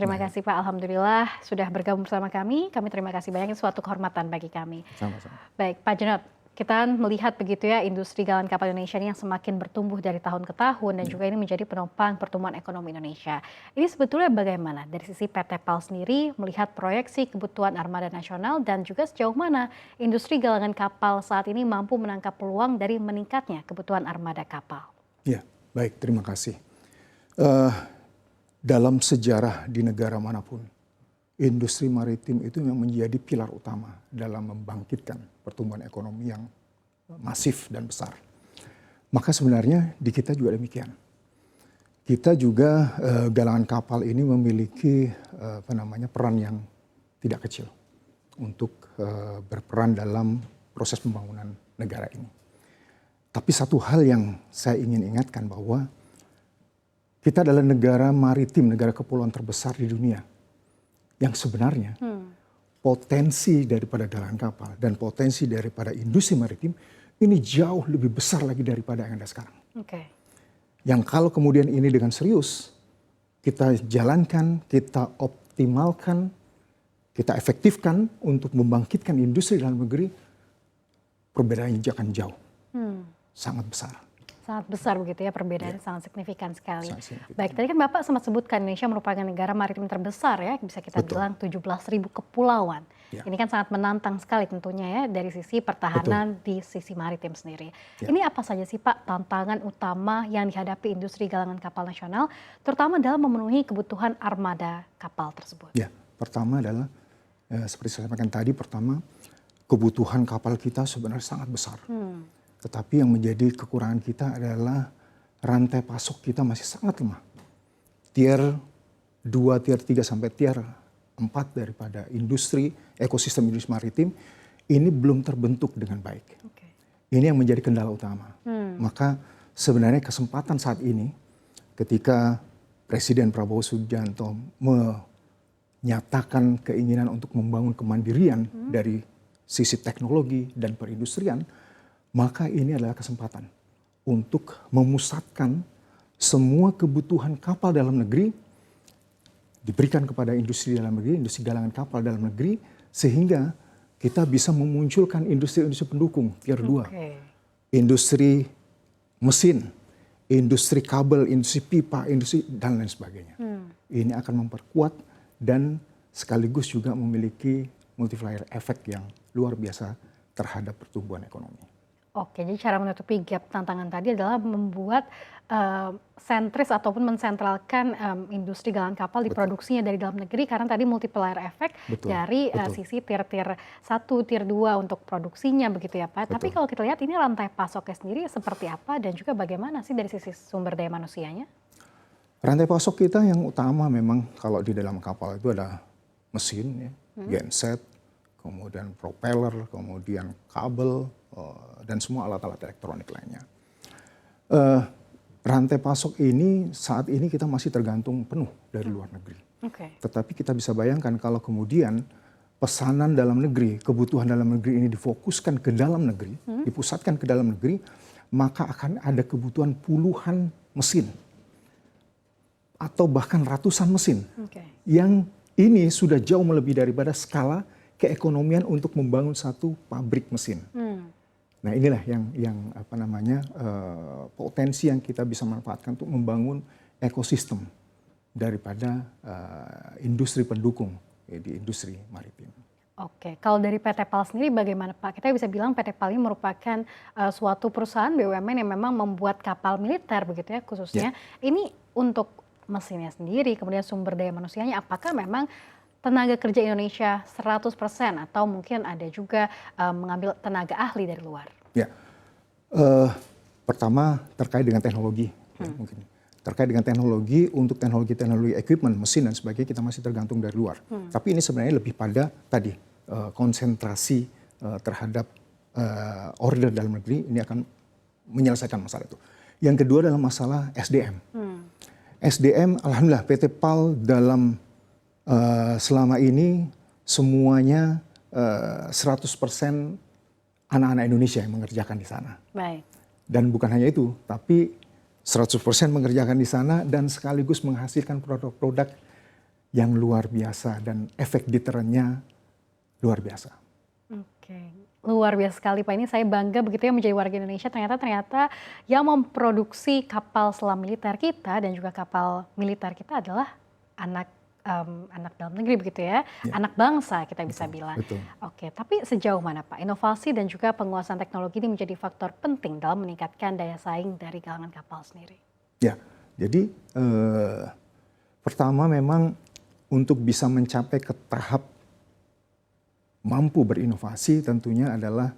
Terima Baik, kasih Pak, alhamdulillah sudah bergabung bersama kami. Kami terima kasih banyak, ini suatu kehormatan bagi kami. sama-sama. Baik, Pak Junod, kita melihat begitu ya industri galangan kapal Indonesia ini yang semakin bertumbuh dari tahun ke tahun dan Ya. juga ini menjadi penopang pertumbuhan ekonomi Indonesia. Ini sebetulnya bagaimana dari sisi PT PAL sendiri melihat proyeksi kebutuhan armada nasional dan juga sejauh mana industri galangan kapal saat ini mampu menangkap peluang dari meningkatnya kebutuhan armada kapal? Ya, baik, terima kasih. Eh, dalam sejarah di negara manapun, industri maritim itu yang menjadi pilar utama dalam membangkitkan pertumbuhan ekonomi yang masif dan besar. Maka sebenarnya di kita juga demikian. Kita juga galangan kapal ini memiliki peran yang tidak kecil untuk berperan dalam proses pembangunan negara ini. Tapi satu hal yang saya ingin ingatkan bahwa kita adalah negara maritim, negara kepulauan terbesar di dunia. Yang sebenarnya potensi daripada galangan kapal dan potensi daripada industri maritim ini jauh lebih besar lagi daripada yang ada sekarang. Oke. Yang kalau kemudian ini dengan serius kita jalankan, kita optimalkan, kita efektifkan untuk membangkitkan industri dalam negeri, perbedaannya akan jauh, sangat besar. Sangat besar begitu ya perbedaannya, Ya, sangat signifikan sekali. sangat signifikan. Baik, tadi kan Bapak sempat sebutkan Indonesia merupakan negara maritim terbesar ya, bisa kita Betul. bilang 17.000 kepulauan. Ya. Ini kan sangat menantang sekali tentunya ya dari sisi pertahanan di sisi maritim sendiri. Ya. Ini apa saja sih Pak tantangan utama yang dihadapi industri galangan kapal nasional, terutama dalam memenuhi kebutuhan armada kapal tersebut? Ya, pertama adalah seperti saya sampaikan tadi, pertama kebutuhan kapal kita sebenarnya sangat besar. Tetapi yang menjadi kekurangan kita adalah rantai pasok kita masih sangat lemah. Tier 2, tier 3 sampai tier 4 daripada ekosistem industri maritim ini belum terbentuk dengan baik. Oke. Ini yang menjadi kendala utama. Maka sebenarnya kesempatan saat ini ketika Presiden Prabowo Subianto menyatakan keinginan untuk membangun kemandirian dari sisi teknologi dan perindustrian, maka ini adalah kesempatan untuk memusatkan semua kebutuhan kapal dalam negeri diberikan kepada industri dalam negeri, industri galangan kapal dalam negeri, sehingga kita bisa memunculkan industri-industri pendukung tier 2. Oke. Industri mesin, industri kabel, industri pipa, industri dan lain sebagainya. Ini akan memperkuat dan sekaligus juga memiliki multiplier effect yang luar biasa terhadap pertumbuhan ekonomi. Oke, jadi cara menutupi gap tantangan tadi adalah membuat sentris ataupun mensentralkan industri galangan kapal di produksinya dari dalam negeri karena tadi multiplier effect Betul, dari betul. sisi tier 1, tier 2 untuk produksinya begitu ya Pak. Tapi Betul. kalau kita lihat ini rantai pasoknya sendiri seperti apa dan juga bagaimana sih dari sisi sumber daya manusianya? Rantai pasok kita yang utama memang kalau di dalam kapal itu ada mesin, ya, genset, kemudian propeller, kemudian kabel, dan semua alat-alat elektronik lainnya. Rantai pasok ini saat ini kita masih tergantung penuh dari luar negeri. Oke. Tetapi kita bisa bayangkan kalau kemudian pesanan dalam negeri, kebutuhan dalam negeri ini difokuskan ke dalam negeri, dipusatkan ke dalam negeri, maka akan ada kebutuhan puluhan mesin atau bahkan ratusan mesin Oke. yang ini sudah jauh melebihi daripada skala keekonomian untuk membangun satu pabrik mesin. Nah, inilah yang apa namanya potensi yang kita bisa manfaatkan untuk membangun ekosistem daripada industri pendukung di industri maritim. Oke, kalau dari PT PAL sendiri bagaimana Pak? Kita bisa bilang PT PAL ini merupakan suatu perusahaan BUMN yang memang membuat kapal militer begitu ya khususnya. Ini untuk mesinnya sendiri, kemudian sumber daya manusianya, apakah memang tenaga kerja Indonesia 100% atau mungkin ada juga mengambil tenaga ahli dari luar? Ya, pertama terkait dengan teknologi, ya, mungkin terkait dengan teknologi untuk teknologi equipment, mesin dan sebagainya kita masih tergantung dari luar. Tapi ini sebenarnya lebih pada tadi konsentrasi terhadap order dalam negeri ini akan menyelesaikan masalah itu. Yang kedua adalah masalah SDM. SDM, alhamdulillah PT PAL dalam selama ini semuanya 100% anak-anak Indonesia yang mengerjakan di sana. Baik. Dan bukan hanya itu, tapi 100% mengerjakan di sana dan sekaligus menghasilkan produk-produk yang luar biasa dan efek deterennya luar biasa. Oke, luar biasa sekali Pak. Ini saya bangga begitu ya menjadi warga Indonesia. Ternyata yang memproduksi kapal selam militer kita dan juga kapal militer kita adalah anak dalam negeri begitu ya, anak bangsa kita bisa bilang. Betul. Oke, tapi sejauh mana Pak inovasi dan juga penguasaan teknologi ini menjadi faktor penting dalam meningkatkan daya saing dari kalangan kapal sendiri? Ya, jadi pertama memang untuk bisa mencapai ke tahap mampu berinovasi tentunya adalah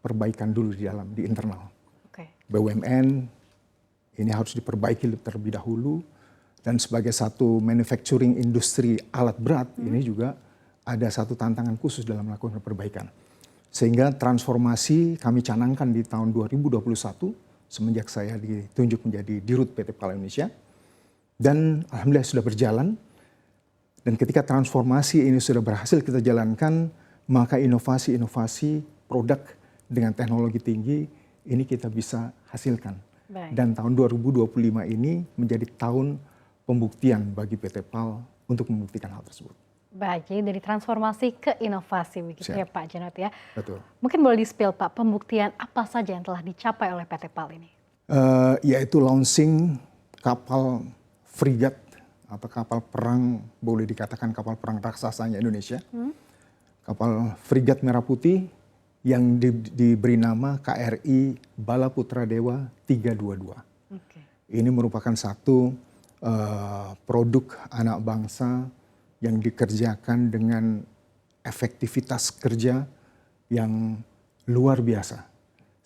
perbaikan dulu di internal. Oke. BUMN ini harus diperbaiki terlebih dahulu. Dan sebagai satu manufacturing industri alat berat, ini juga ada satu tantangan khusus dalam melakukan perbaikan. Sehingga transformasi kami canangkan di tahun 2021 semenjak saya ditunjuk menjadi Dirut PT PAL Indonesia. Dan alhamdulillah sudah berjalan. Dan ketika transformasi ini sudah berhasil kita jalankan, maka inovasi-inovasi produk dengan teknologi tinggi ini kita bisa hasilkan. Baik. Dan tahun 2025 ini menjadi tahun pembuktian bagi PT PAL untuk membuktikan hal tersebut. Baik, jadi dari transformasi ke inovasi begitu ya Pak Janot ya. Betul. Mungkin boleh di-spill Pak, pembuktian apa saja yang telah dicapai oleh PT PAL ini? Yaitu launching kapal frigat atau kapal perang, boleh dikatakan kapal perang raksasanya Indonesia. Kapal frigat Merah Putih yang diberi nama KRI Bala Putra Dewa 322. Oke. Ini merupakan satu produk anak bangsa yang dikerjakan dengan efektivitas kerja yang luar biasa.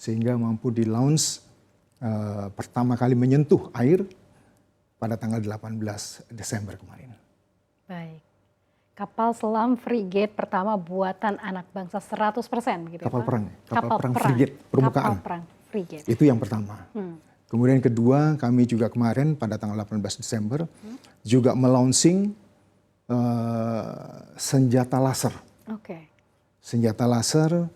Sehingga mampu di-launch pertama kali menyentuh air pada tanggal 18 Desember kemarin. Baik. Kapal selam frigate pertama buatan anak bangsa 100% begitu Kapal ya Pak? perang, kapal perang frigate permukaan. Kapal perang frigate. Itu yang pertama. Kemudian kedua, kami juga kemarin pada tanggal 18 Desember juga melaunching senjata laser. Oke. Senjata laser,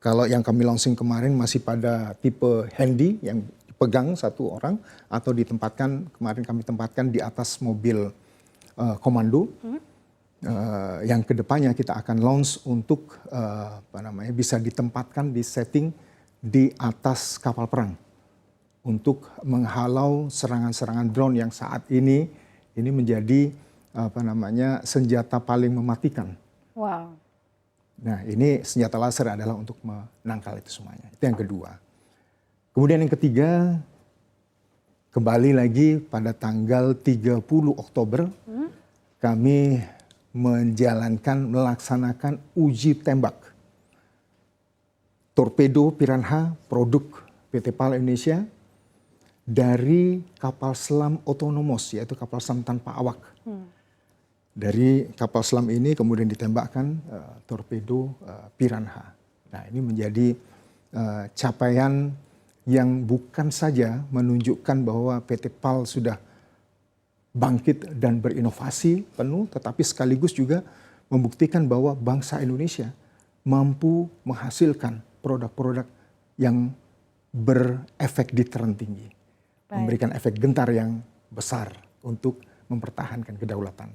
kalau yang kami launching kemarin masih pada tipe handy yang dipegang satu orang atau ditempatkan, kemarin kami tempatkan di atas mobil komando. Yang kedepannya kita akan launch untuk bisa ditempatkan di setting di atas kapal perang untuk menghalau serangan-serangan drone yang saat ini menjadi senjata paling mematikan. Wow. Nah, ini senjata laser adalah untuk menangkal itu semuanya. Itu yang kedua. Kemudian yang ketiga, kembali lagi pada tanggal 30 Oktober kami melaksanakan uji tembak torpedo Piranha produk PT PAL Indonesia dari kapal selam otonomos, yaitu kapal selam tanpa awak. Dari kapal selam ini kemudian ditembakkan torpedo Piranha. Nah, ini menjadi capaian yang bukan saja menunjukkan bahwa PT PAL sudah bangkit dan berinovasi penuh, tetapi sekaligus juga membuktikan bahwa bangsa Indonesia mampu menghasilkan produk-produk yang berefek deteren tinggi. Memberikan efek gentar yang besar untuk mempertahankan kedaulatan.